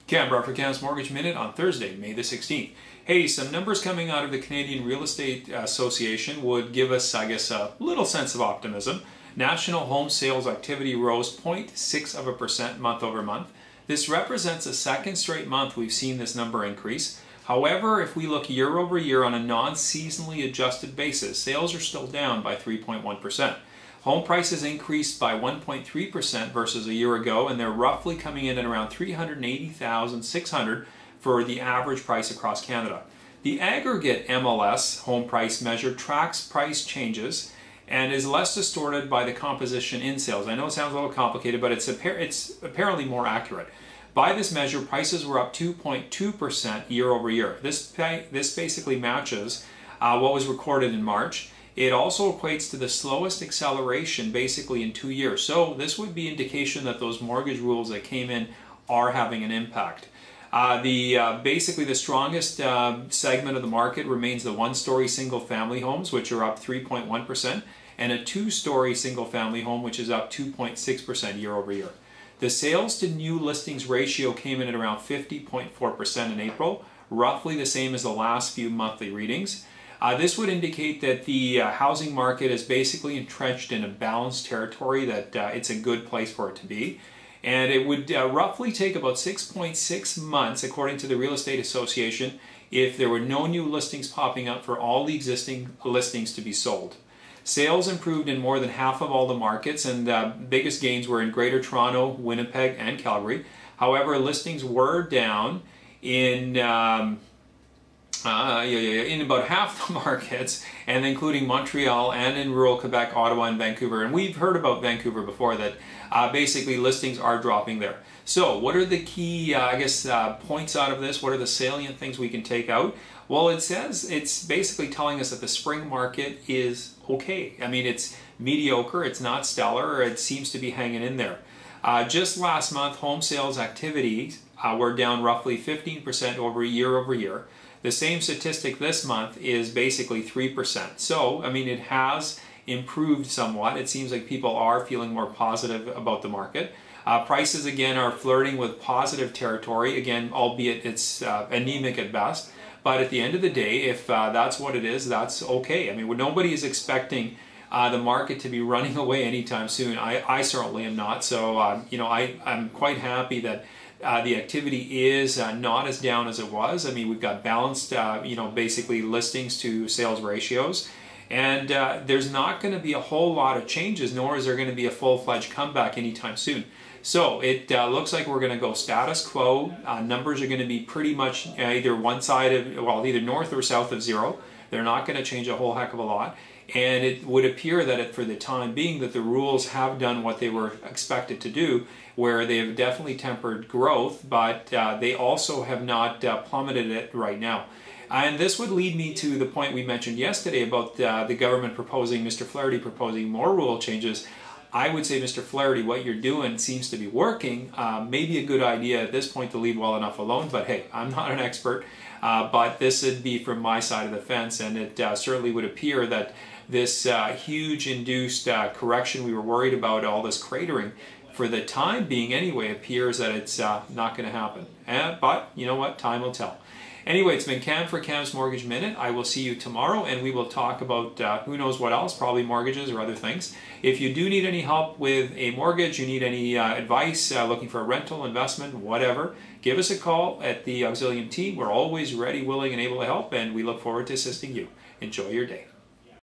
Cam brought for Cam's Mortgage Minute on Thursday, May the 16th. Hey, some numbers coming out of the Canadian Real Estate Association would give us, I guess, a little sense of optimism. National home sales activity rose 0.6% month over month. This represents a second straight month we've seen this number increase. However, if we look year over year on a non-seasonally adjusted basis, sales are still down by 3.1%. Home prices increased by 1.3% versus a year ago, and they're roughly coming in at around $380,600 for the average price across Canada. The aggregate MLS home price measure tracks price changes and is less distorted by the composition in sales. I know it sounds a little complicated, but it's apparently more accurate. By this measure, prices were up 2.2% year over year. This basically matches what was recorded in March. It also equates to the slowest acceleration basically in 2 years. So this would be indication that those mortgage rules that came in are having an impact. Basically the strongest segment of the market remains the one-story single-family homes, which are up 3.1%, and a two-story single-family home, which is up 2.6% year over year. The sales to new listings ratio came in at around 50.4% in April, roughly the same as the last few monthly readings. This would indicate that the housing market is basically entrenched in a balanced territory, that it's a good place for it to be. And it would roughly take about 6.6 months, according to the Real Estate Association, if there were no new listings popping up for all the existing listings to be sold. Sales improved in more than half of all the markets, and the biggest gains were in Greater Toronto, Winnipeg, and Calgary. However, listings were down in about half the markets, and including Montreal and in rural Quebec, Ottawa, and Vancouver. And we've heard about Vancouver before, that basically listings are dropping there. So what are the key, points out of this? What are the salient things we can take out? Well, it says it's basically telling us that the spring market is okay. I mean, it's mediocre, it's not stellar, it seems to be hanging in there. Just last month, home sales activities were down roughly 15% over year. The same statistic this month is basically 3%. So, I mean, it has improved somewhat. It seems like people are feeling more positive about the market. Prices, again, are flirting with positive territory, again, albeit it's anemic at best. But at the end of the day, if that's what it is, that's okay. I mean, nobody is expecting the market to be running away anytime soon. I certainly am not. So, I'm quite happy that the activity is not as down as it was. I mean, we've got balanced, basically listings to sales ratios. And there's not going to be a whole lot of changes, nor is there going to be a full-fledged comeback anytime soon. So it looks like we're going to go status quo. Numbers are going to be pretty much either one side of, well, either north or south of zero. They're not going to change a whole heck of a lot. And it would appear that for the time being that the rules have done what they were expected to do, where they have definitely tempered growth, but they also have not plummeted it right now. And this would lead me to the point we mentioned yesterday about the government proposing, Mr. Flaherty proposing more rule changes. I would say, Mr. Flaherty, what you're doing seems to be working. Maybe a good idea at this point to leave well enough alone, but hey, I'm not an expert. But this would be from my side of the fence, and it certainly would appear that this huge induced correction we were worried about, all this cratering, for the time being anyway, appears that it's not going to happen. But you know what? Time will tell. Anyway, it's been Cam for Cam's Mortgage Minute. I will see you tomorrow, and we will talk about who knows what else, probably mortgages or other things. If you do need any help with a mortgage, you need any advice, looking for a rental, investment, whatever, give us a call at the Auxilium team. We're always ready, willing, and able to help, and we look forward to assisting you. Enjoy your day.